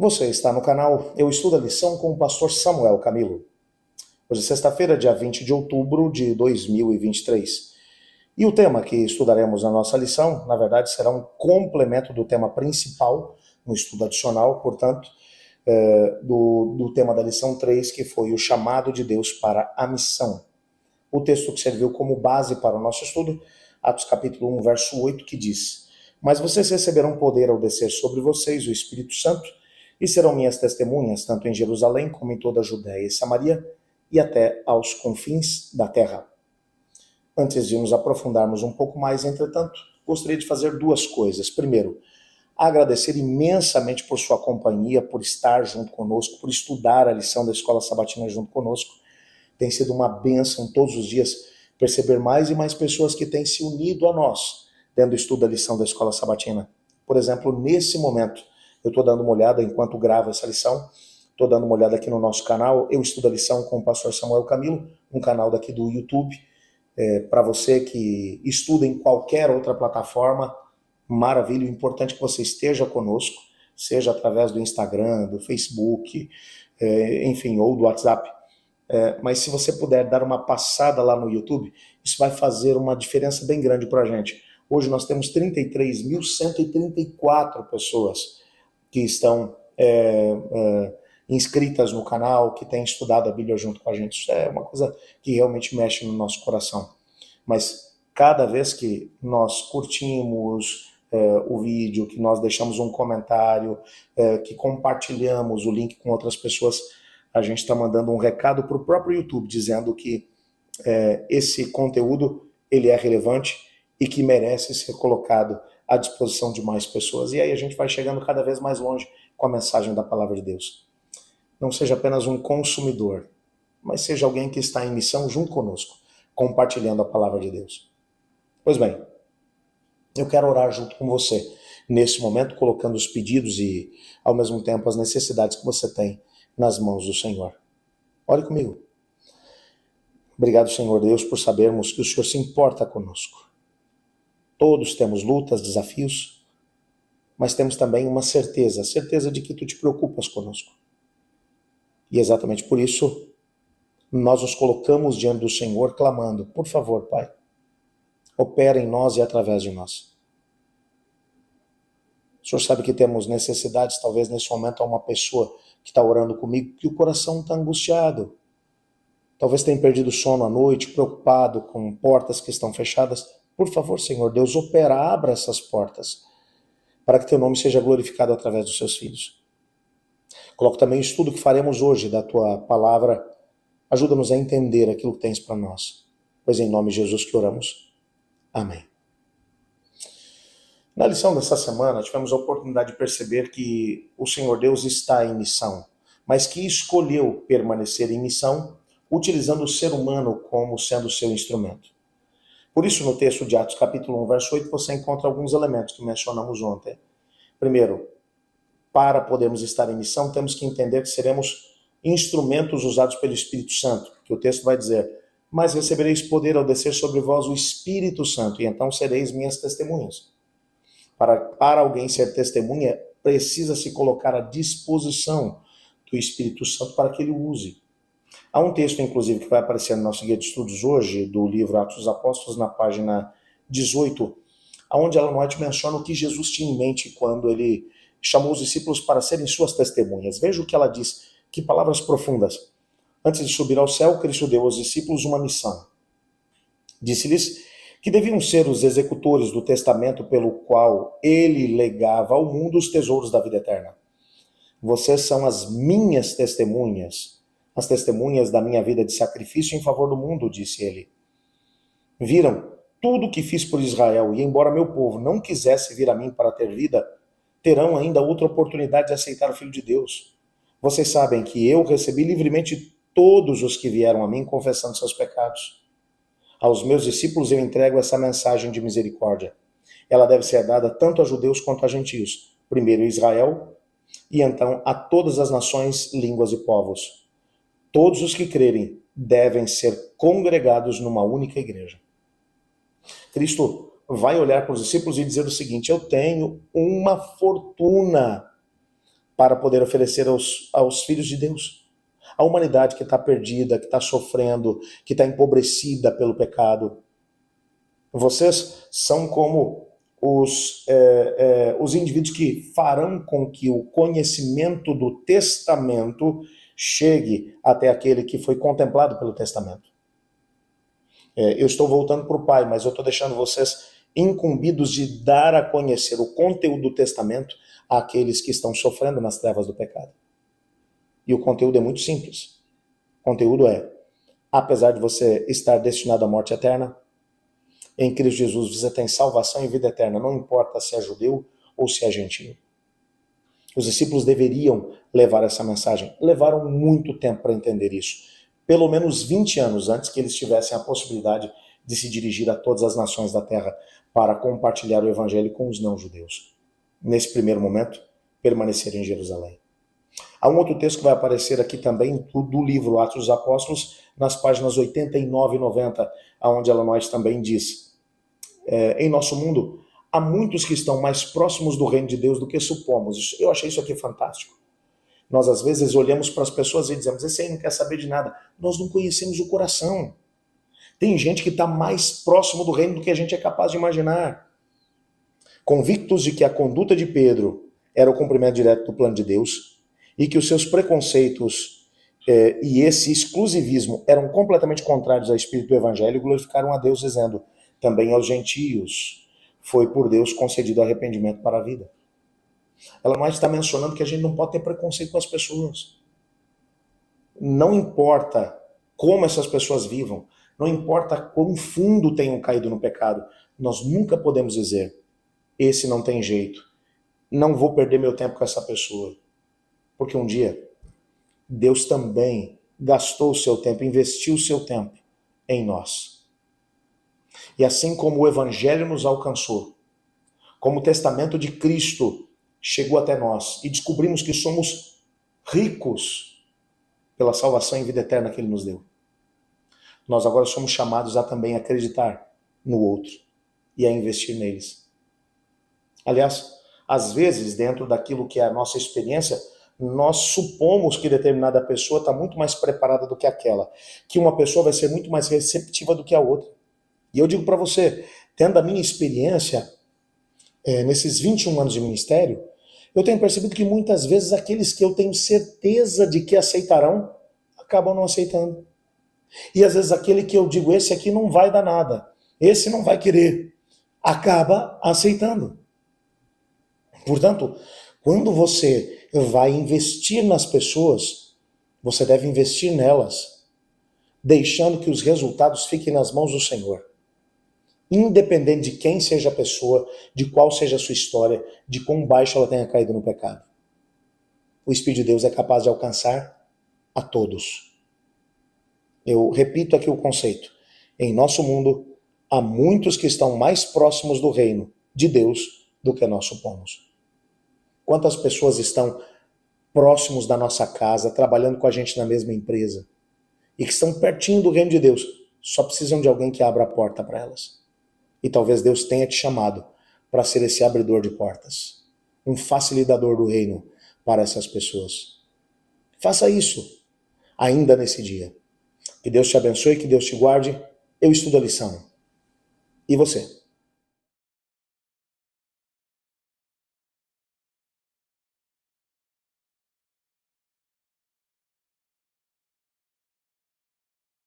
Você está no canal Eu Estudo a Lição com o pastor Samuel Camilo. Hoje é sexta-feira, dia 20 de outubro de 2023. E o tema que estudaremos na nossa lição, na verdade, será um complemento do tema principal, um estudo adicional, portanto, do tema da lição 3, que foi o chamado de Deus para a missão. O texto que serviu como base para o nosso estudo, Atos capítulo 1, verso 8, que diz: Mas vocês receberão poder ao descer sobre vocês o Espírito Santo, e serão minhas testemunhas, tanto em Jerusalém como em toda a Judéia e Samaria, e até aos confins da terra. Antes de nos aprofundarmos um pouco mais, entretanto, gostaria de fazer duas coisas. Primeiro, agradecer imensamente por sua companhia, por estar junto conosco, por estudar a lição da Escola Sabatina junto conosco. Tem sido uma bênção todos os dias perceber mais e mais pessoas que têm se unido a nós dentro do estudo da lição da Escola Sabatina. Por exemplo, nesse momento, eu estou dando uma olhada, enquanto gravo essa lição, estou dando uma olhada aqui no nosso canal, Eu Estudo a Lição com o pastor Samuel Camilo, um canal daqui do YouTube. Para você que estuda em qualquer outra plataforma, maravilha, o importante é que você esteja conosco, seja através do Instagram, do Facebook, enfim, ou do WhatsApp. Mas se você puder dar uma passada lá no YouTube, isso vai fazer uma diferença bem grande para a gente. Hoje nós temos 33.134 pessoas que estão inscritas no canal, que têm estudado a Bíblia junto com a gente. Isso é uma coisa que realmente mexe no nosso coração. Mas cada vez que nós curtimos o vídeo, que nós deixamos um comentário, que compartilhamos o link com outras pessoas, a gente está mandando um recado para o próprio YouTube, dizendo que esse conteúdo ele é relevante e que merece ser colocado à disposição de mais pessoas. E aí a gente vai chegando cada vez mais longe com a mensagem da palavra de Deus. Não seja apenas um consumidor, mas seja alguém que está em missão junto conosco, compartilhando a palavra de Deus. Pois bem, eu quero orar junto com você, nesse momento, colocando os pedidos e, ao mesmo tempo, as necessidades que você tem nas mãos do Senhor. Ore comigo. Obrigado, Senhor Deus, por sabermos que o Senhor se importa conosco. Todos temos lutas, desafios, mas temos também uma certeza, a certeza de que tu te preocupas conosco. E exatamente por isso, nós nos colocamos diante do Senhor clamando: por favor, Pai, opera em nós e através de nós. O Senhor sabe que temos necessidades, talvez nesse momento há uma pessoa que está orando comigo, que o coração está angustiado. Talvez tenha perdido o sono à noite, preocupado com portas que estão fechadas. Por favor, Senhor Deus, opera, abra essas portas, para que teu nome seja glorificado através dos seus filhos. Coloco também o estudo que faremos hoje da tua palavra. Ajuda-nos a entender aquilo que tens para nós. Pois em nome de Jesus que oramos. Amém. Na lição dessa semana, tivemos a oportunidade de perceber que o Senhor Deus está em missão, mas que escolheu permanecer em missão, utilizando o ser humano como sendo seu instrumento. Por isso, no texto de Atos capítulo 1, verso 8, você encontra alguns elementos que mencionamos ontem. Primeiro, para podermos estar em missão, temos que entender que seremos instrumentos usados pelo Espírito Santo, que o texto vai dizer: mas recebereis poder ao descer sobre vós o Espírito Santo, e então sereis minhas testemunhas. Para alguém ser testemunha, precisa se colocar à disposição do Espírito Santo para que ele o use. Há um texto, inclusive, que vai aparecer no nosso guia de estudos hoje, do livro Atos dos Apóstolos, na página 18, onde Ellen White menciona o que Jesus tinha em mente quando ele chamou os discípulos para serem suas testemunhas. Veja o que ela diz, que palavras profundas. Antes de subir ao céu, Cristo deu aos discípulos uma missão. Disse-lhes que deviam ser os executores do testamento pelo qual ele legava ao mundo os tesouros da vida eterna. Vocês são as minhas testemunhas, as testemunhas da minha vida de sacrifício em favor do mundo, disse ele. Viram tudo o que fiz por Israel, e embora meu povo não quisesse vir a mim para ter vida, terão ainda outra oportunidade de aceitar o Filho de Deus. Vocês sabem que eu recebi livremente todos os que vieram a mim confessando seus pecados. Aos meus discípulos eu entrego essa mensagem de misericórdia. Ela deve ser dada tanto a judeus quanto a gentios. Primeiro a Israel, e então a todas as nações, línguas e povos. Todos os que crerem devem ser congregados numa única igreja. Cristo vai olhar para os discípulos e dizer o seguinte: eu tenho uma fortuna para poder oferecer aos filhos de Deus. A humanidade que está perdida, que está sofrendo, que está empobrecida pelo pecado. Vocês são como os indivíduos que farão com que o conhecimento do testamento chegue até aquele que foi contemplado pelo testamento. Eu estou voltando para o Pai, mas eu estou deixando vocês incumbidos de dar a conhecer o conteúdo do testamento àqueles que estão sofrendo nas trevas do pecado. E o conteúdo é muito simples. O conteúdo é, apesar de você estar destinado à morte eterna, em Cristo Jesus você tem salvação e vida eterna, não importa se é judeu ou se é gentio. Os discípulos deveriam levar essa mensagem. Levaram muito tempo para entender isso. Pelo menos 20 anos antes que eles tivessem a possibilidade de se dirigir a todas as nações da terra para compartilhar o evangelho com os não-judeus. Nesse primeiro momento, permanecer em Jerusalém. Há um outro texto que vai aparecer aqui também do livro Atos dos Apóstolos, nas páginas 89 e 90, onde Ellen White também diz: em nosso mundo, há muitos que estão mais próximos do reino de Deus do que supomos. Eu achei isso aqui fantástico. Nós, às vezes, olhamos para as pessoas e dizemos: esse aí não quer saber de nada. Nós não conhecemos o coração. Tem gente que está mais próximo do reino do que a gente é capaz de imaginar. Convictos de que a conduta de Pedro era o cumprimento direto do plano de Deus e que os seus preconceitos e esse exclusivismo eram completamente contrários ao espírito do evangelho, glorificaram a Deus dizendo: também aos gentios foi por Deus concedido arrependimento para a vida. Ela mais está mencionando que a gente não pode ter preconceito com as pessoas. Não importa como essas pessoas vivam, não importa quão fundo tenham caído no pecado, nós nunca podemos dizer: esse não tem jeito, não vou perder meu tempo com essa pessoa. Porque um dia, Deus também gastou o seu tempo, investiu o seu tempo em nós. E assim como o Evangelho nos alcançou, como o testamento de Cristo chegou até nós e descobrimos que somos ricos pela salvação e vida eterna que Ele nos deu, nós agora somos chamados a também acreditar no outro e a investir neles. Aliás, às vezes, dentro daquilo que é a nossa experiência, nós supomos que determinada pessoa está muito mais preparada do que aquela, que uma pessoa vai ser muito mais receptiva do que a outra. E eu digo para você, tendo a minha experiência, nesses 21 anos de ministério, eu tenho percebido que muitas vezes aqueles que eu tenho certeza de que aceitarão, acabam não aceitando. E às vezes aquele que eu digo, esse aqui não vai dar nada, esse não vai querer, acaba aceitando. Portanto, quando você vai investir nas pessoas, você deve investir nelas, deixando que os resultados fiquem nas mãos do Senhor. Independente de quem seja a pessoa, de qual seja a sua história, de quão baixo ela tenha caído no pecado. O Espírito de Deus é capaz de alcançar a todos. Eu repito aqui o conceito. Em nosso mundo, há muitos que estão mais próximos do reino de Deus do que nós supomos. Quantas pessoas estão próximos da nossa casa, trabalhando com a gente na mesma empresa, e que estão pertinho do reino de Deus, só precisam de alguém que abra a porta para elas. E talvez Deus tenha te chamado para ser esse abridor de portas, um facilitador do reino para essas pessoas. Faça isso ainda nesse dia. Que Deus te abençoe, que Deus te guarde. Eu estudo a lição. E você?